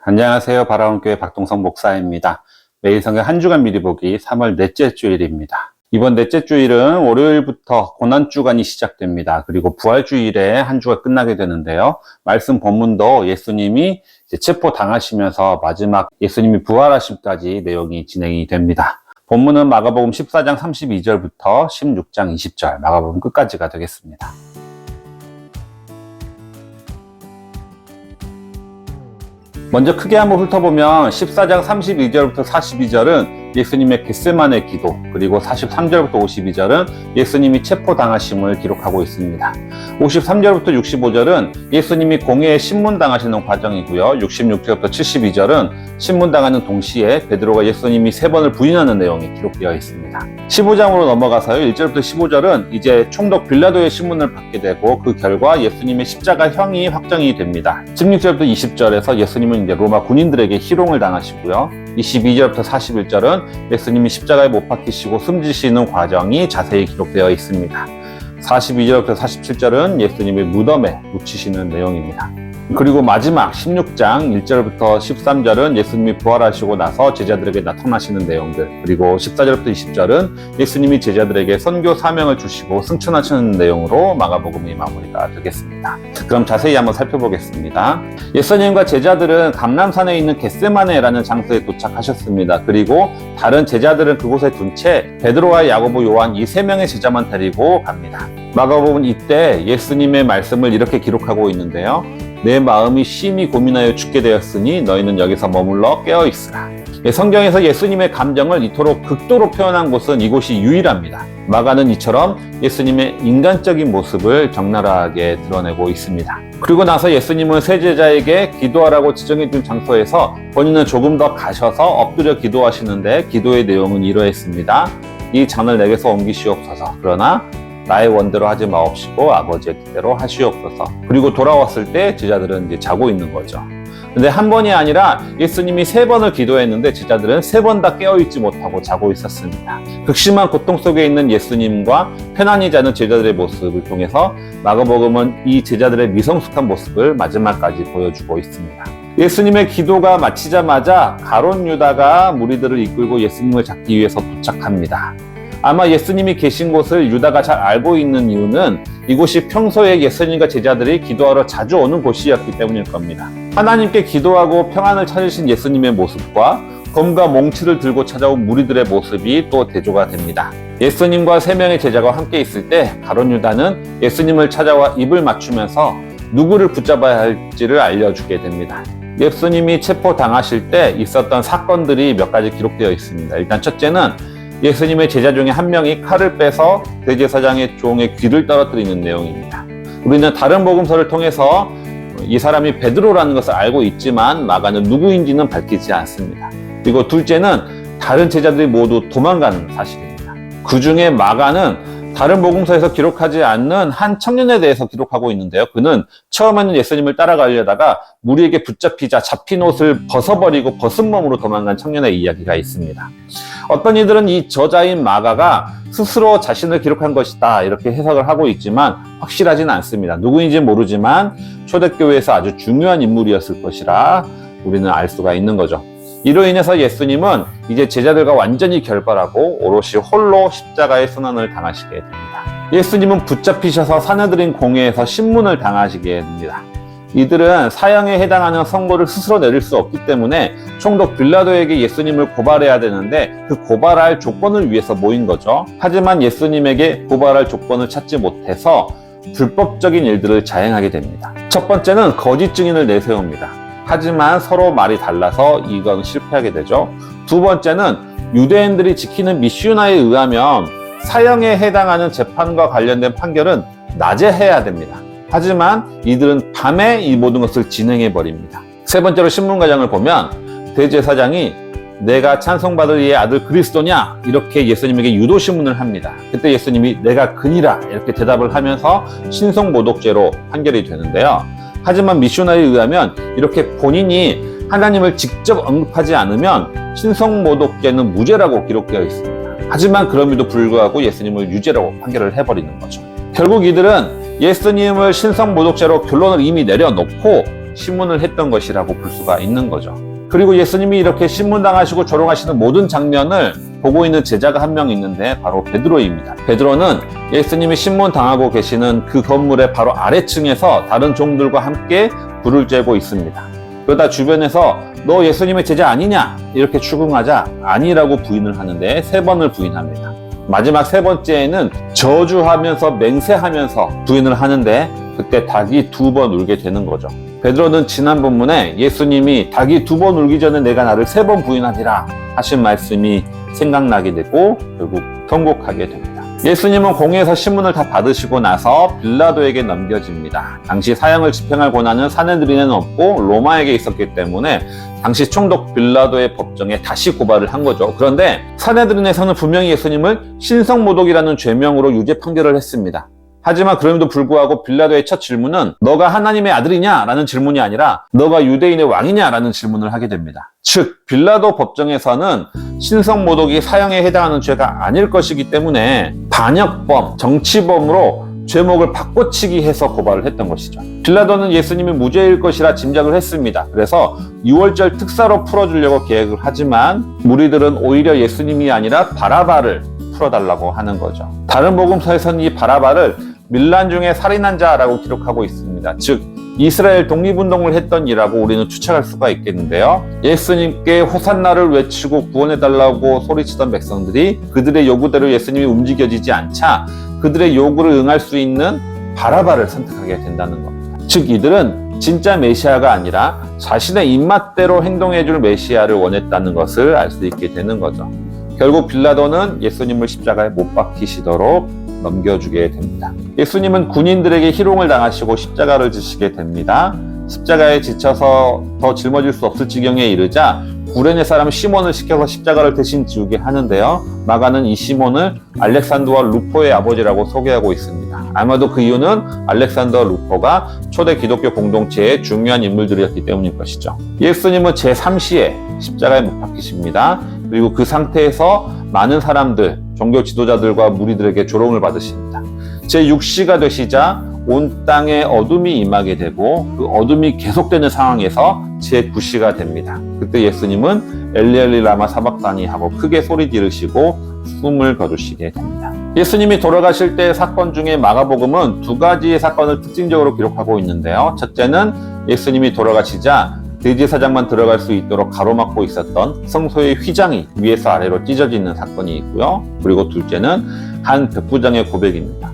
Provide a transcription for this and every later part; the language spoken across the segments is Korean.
안녕하세요. 바라온교회 박동성 목사입니다. 매일 성경 한 주간 미리 보기 3월 넷째 주일입니다. 이번 넷째 주일은 월요일부터 고난주간이 시작됩니다. 그리고 부활주일에 한 주가 끝나게 되는데요. 말씀 본문도 예수님이 체포 당하시면서 마지막 예수님이 부활하심까지 내용이 진행이 됩니다. 본문은 마가복음 14장 32절부터 16장 20절, 마가복음 끝까지가 되겠습니다. 먼저 크게 한번 훑어보면 14장 32절부터 42절은 예수님의 겟세마네 기도, 그리고 43절부터 52절은 예수님이 체포당하심을 기록하고 있습니다. 53절부터 65절은 예수님이 공회에 신문당하시는 과정이고요. 66절부터 72절은 신문당하는 동시에 베드로가 예수님이 3번을 부인하는 내용이 기록되어 있습니다. 15장으로 넘어가서요. 1절부터 15절은 이제 총독 빌라도의 신문을 받게 되고 그 결과 예수님의 십자가형이 확정이 됩니다. 16절부터 20절에서 예수님은 이제 로마 군인들에게 희롱을 당하시고요. 22절부터 41절은 예수님이 십자가에 못 박히시고 숨지시는 과정이 자세히 기록되어 있습니다. 42절부터 47절은 예수님의 무덤에 묻히시는 내용입니다. 그리고 마지막 16장 1절부터 13절은 예수님이 부활하시고 나서 제자들에게 나타나시는 내용들, 그리고 14절부터 20절은 예수님이 제자들에게 선교 사명을 주시고 승천하시는 내용으로 마가복음이 마무리가 되겠습니다. 그럼 자세히 한번 살펴보겠습니다. 예수님과 제자들은 감람산에 있는 겟세마네라는 장소에 도착하셨습니다. 그리고 다른 제자들은 그곳에 둔 채 베드로와 야고보, 요한 이 3명의 제자만 데리고 갑니다. 마가복음은 이때 예수님의 말씀을 이렇게 기록하고 있는데요. 내 마음이 심히 고민하여 죽게 되었으니 너희는 여기서 머물러 깨어있으라. 성경에서 예수님의 감정을 이토록 극도로 표현한 곳은 이곳이 유일합니다. 마가는 이처럼 예수님의 인간적인 모습을 적나라하게 드러내고 있습니다. 그리고 나서 예수님은 세 제자에게 기도하라고 지정해준 장소에서 본인은 조금 더 가셔서 엎드려 기도하시는데 기도의 내용은 이러했습니다. 이 잔을 내게서 옮기시옵소서. 그러나 나의 원대로 하지 마옵시고 아버지의 뜻대로 하시옵소서. 그리고 돌아왔을 때 제자들은 이제 자고 있는 거죠. 근데 한 번이 아니라 예수님이 3번을 기도했는데 제자들은 3번 다 깨어있지 못하고 자고 있었습니다. 극심한 고통 속에 있는 예수님과 편안히 자는 제자들의 모습을 통해서 마가복음은 이 제자들의 미성숙한 모습을 마지막까지 보여주고 있습니다. 예수님의 기도가 마치자마자 가룟 유다가 무리들을 이끌고 예수님을 잡기 위해서 도착합니다. 아마 예수님이 계신 곳을 유다가 잘 알고 있는 이유는 이곳이 평소에 예수님과 제자들이 기도하러 자주 오는 곳이었기 때문일 겁니다. 하나님께 기도하고 평안을 찾으신 예수님의 모습과 검과 몽치를 들고 찾아온 무리들의 모습이 또 대조가 됩니다. 예수님과 3명의 제자가 함께 있을 때 가룟 유다는 예수님을 찾아와 입을 맞추면서 누구를 붙잡아야 할지를 알려주게 됩니다. 예수님이 체포당하실 때 있었던 사건들이 몇 가지 기록되어 있습니다. 일단 첫째는 예수님의 제자 중에 한 명이 칼을 빼서 대제사장의 종의 귀를 떨어뜨리는 내용입니다. 우리는 다른 복음서를 통해서 이 사람이 베드로라는 것을 알고 있지만 마가는 누구인지는 밝히지 않습니다. 그리고 둘째는 다른 제자들이 모두 도망가는 사실입니다. 그 중에 마가는 다른 복음서에서 기록하지 않는 한 청년에 대해서 기록하고 있는데요. 그는 처음에는 예수님을 따라가려다가 무리에게 붙잡히자 잡힌 옷을 벗어버리고 벗은 몸으로 도망간 청년의 이야기가 있습니다. 어떤 이들은 이 저자인 마가가 스스로 자신을 기록한 것이다 이렇게 해석을 하고 있지만 확실하지는 않습니다. 누구인지 모르지만 초대교회에서 아주 중요한 인물이었을 것이라 우리는 알 수가 있는 거죠. 이로 인해서 예수님은 이제 제자들과 완전히 결별하고 오롯이 홀로 십자가의 순환을 당하시게 됩니다. 예수님은 붙잡히셔서 사내들인 공회에서 신문을 당하시게 됩니다. 이들은 사형에 해당하는 선고를 스스로 내릴 수 없기 때문에 총독 빌라도에게 예수님을 고발해야 되는데 그 고발할 조건을 위해서 모인 거죠. 하지만 예수님에게 고발할 조건을 찾지 못해서 불법적인 일들을 자행하게 됩니다. 첫 번째는 거짓 증인을 내세웁니다. 하지만 서로 말이 달라서 이건 실패하게 되죠. 두 번째는 유대인들이 지키는 미슈나에 의하면 사형에 해당하는 재판과 관련된 판결은 낮에 해야 됩니다. 하지만 이들은 밤에 이 모든 것을 진행해 버립니다. 세 번째로 신문 과정을 보면 대제사장이 내가 찬송받을 이의 아들 그리스도냐 이렇게 예수님에게 유도 신문을 합니다. 그때 예수님이 내가 그니라 이렇게 대답을 하면서 신성모독죄로 판결이 되는데요. 하지만 미슈나에 의하면 이렇게 본인이 하나님을 직접 언급하지 않으면 신성모독죄는 무죄라고 기록되어 있습니다. 하지만 그럼에도 불구하고 예수님을 유죄라고 판결을 해버리는 거죠. 결국 이들은 예수님을 신성모독죄로 결론을 이미 내려놓고 신문을 했던 것이라고 볼 수가 있는 거죠. 그리고 예수님이 이렇게 신문당하시고 조롱하시는 모든 장면을 보고 있는 제자가 한 명 있는데 바로 베드로입니다. 베드로는 예수님이 신문당하고 계시는 그 건물의 바로 아래층에서 다른 종들과 함께 불을 쬐고 있습니다. 그러다 주변에서 너 예수님의 제자 아니냐? 이렇게 추궁하자 아니라고 부인을 하는데 3번을 부인합니다. 마지막 3번째에는 저주하면서 맹세하면서 부인을 하는데 그때 닭이 2번 울게 되는 거죠. 베드로는 지난 본문에 예수님이 닭이 2번 울기 전에 내가 나를 3번 부인하리라 하신 말씀이 생각나게 되고 결국 통곡하게 됩니다. 예수님은 공회에서 신문을 다 받으시고 나서 빌라도에게 넘겨집니다. 당시 사형을 집행할 권한은 사내들인에는 없고 로마에게 있었기 때문에 당시 총독 빌라도의 법정에 다시 고발을 한 거죠. 그런데 사내들인에서는 분명히 예수님을 신성모독이라는 죄명으로 유죄 판결을 했습니다. 하지만 그럼에도 불구하고 빌라도의 첫 질문은 너가 하나님의 아들이냐? 라는 질문이 아니라 너가 유대인의 왕이냐? 라는 질문을 하게 됩니다. 즉 빌라도 법정에서는 신성모독이 사형에 해당하는 죄가 아닐 것이기 때문에 반역범, 정치범으로 죄목을 바꿔치기 해서 고발을 했던 것이죠. 빌라도는 예수님이 무죄일 것이라 짐작을 했습니다. 그래서 6월절 특사로 풀어주려고 계획을 하지만 무리들은 오히려 예수님이 아니라 바라바를 풀어달라고 하는 거죠. 다른 복음서에서는 이 바라바를 밀란 중에 살인한 자라고 기록하고 있습니다. 즉 이스라엘 독립운동을 했던 이라고 우리는 추측할 수가 있겠는데요. 예수님께 호산나를 외치고 구원해달라고 소리치던 백성들이 그들의 요구대로 예수님이 움직여지지 않자 그들의 요구를 응할 수 있는 바라바를 선택하게 된다는 겁니다. 즉 이들은 진짜 메시아가 아니라 자신의 입맛대로 행동해줄 메시아를 원했다는 것을 알 수 있게 되는 거죠. 결국 빌라도는 예수님을 십자가에 못 박히시도록 넘겨주게 됩니다. 예수님은 군인들에게 희롱을 당하시고 십자가를 지시게 됩니다. 십자가에 지쳐서 더 짊어질 수 없을 지경에 이르자 구레네 사람 시몬을 시켜서 십자가를 대신 지우게 하는데요. 마가는 이 시몬을 알렉산더와 루포의 아버지라고 소개하고 있습니다. 아마도 그 이유는 알렉산더와 루포가 초대 기독교 공동체의 중요한 인물들이었기 때문일 것이죠. 예수님은 제3시에 십자가에 못 박히십니다. 그리고 그 상태에서 많은 사람들, 종교 지도자들과 무리들에게 조롱을 받으십니다. 제6시가 되시자 온 땅에 어둠이 임하게 되고 그 어둠이 계속되는 상황에서 제9시가 됩니다. 그때 예수님은 엘리 라마 사박다니 하고 크게 소리 지르시고 숨을 거두시게 됩니다. 예수님이 돌아가실 때 사건 중에 마가복음은 2가지의 사건을 특징적으로 기록하고 있는데요. 첫째는 예수님이 돌아가시자 대제사장만 들어갈 수 있도록 가로막고 있었던 성소의 휘장이 위에서 아래로 찢어지는 사건이 있고요. 그리고 둘째는 한 백부장의 고백입니다.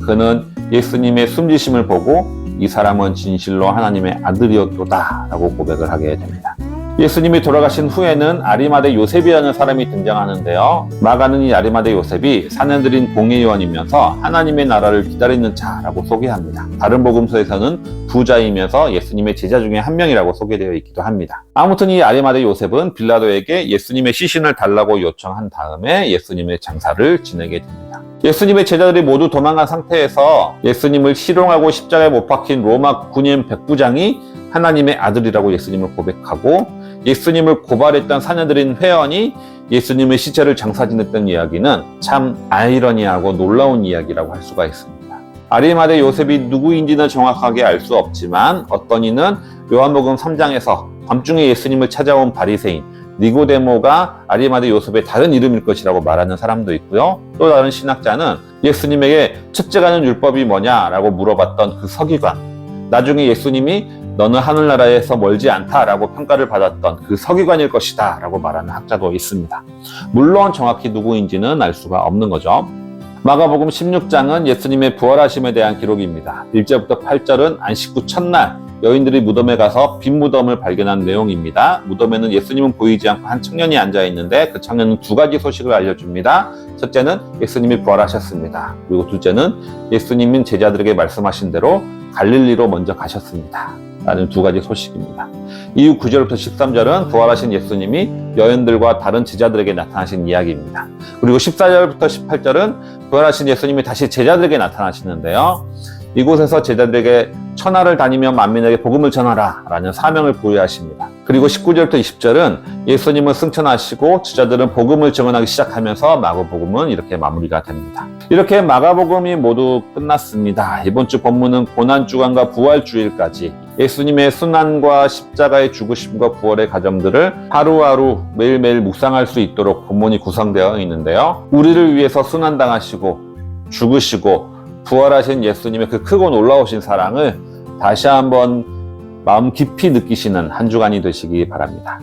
그는 예수님의 숨지심을 보고 이 사람은 진실로 하나님의 아들이었도다 라고 고백을 하게 됩니다. 예수님이 돌아가신 후에는 아리마대 요셉이라는 사람이 등장하는데요. 마가는 이 아리마대 요셉이 사내들인 공회의원이면서 하나님의 나라를 기다리는 자라고 소개합니다. 다른 복음서에서는 부자이면서 예수님의 제자 중에 한 명이라고 소개되어 있기도 합니다. 아무튼 이 아리마대 요셉은 빌라도에게 예수님의 시신을 달라고 요청한 다음에 예수님의 장사를 지내게 됩니다. 예수님의 제자들이 모두 도망간 상태에서 예수님을 희롱하고 십자가에 못 박힌 로마 군인 백부장이 하나님의 아들이라고 예수님을 고백하고 예수님을 고발했던 사내들인 회원이 예수님의 시체를 장사 지냈던 이야기는 참 아이러니하고 놀라운 이야기라고 할 수가 있습니다. 아리마대 요셉이 누구인지는 정확하게 알 수 없지만 어떤 이는 요한복음 3장에서 밤중에 예수님을 찾아온 바리새인 니고데모가 아리마대 요셉의 다른 이름일 것이라고 말하는 사람도 있고요. 또 다른 신학자는 예수님에게 첫째 가는 율법이 뭐냐라고 물어봤던 그 서기관, 나중에 예수님이 너는 하늘나라에서 멀지 않다라고 평가를 받았던 그 서기관일 것이다 라고 말하는 학자도 있습니다. 물론 정확히 누구인지는 알 수가 없는 거죠. 마가복음 16장은 예수님의 부활하심에 대한 기록입니다. 1절부터 8절은 안식 후 첫날 여인들이 무덤에 가서 빈 무덤을 발견한 내용입니다. 무덤에는 예수님은 보이지 않고 한 청년이 앉아 있는데 그 청년은 2가지 소식을 알려줍니다. 첫째는 예수님이 부활하셨습니다. 그리고 둘째는 예수님은 제자들에게 말씀하신 대로 갈릴리로 먼저 가셨습니다. 라는 2가지 소식입니다. 이후 9절부터 13절은 부활하신 예수님이 여인들과 다른 제자들에게 나타나신 이야기입니다. 그리고 14절부터 18절은 부활하신 예수님이 다시 제자들에게 나타나시는데요. 이곳에서 제자들에게 천하를 다니며 만민에게 복음을 전하라 라는 사명을 부여하십니다. 그리고 19절부터 20절은 예수님은 승천하시고 제자들은 복음을 증언하기 시작하면서 마가복음은 이렇게 마무리가 됩니다. 이렇게 마가복음이 모두 끝났습니다. 이번 주 본문은 고난주간과 부활주일까지 예수님의 순환과 십자가의 죽으심과 부활의 과정들을 하루하루 매일매일 묵상할 수 있도록 본문이 구성되어 있는데요. 우리를 위해서 순환당하시고 죽으시고 부활하신 예수님의 그 크고 놀라우신 사랑을 다시 한번 마음 깊이 느끼시는 한 주간이 되시기 바랍니다.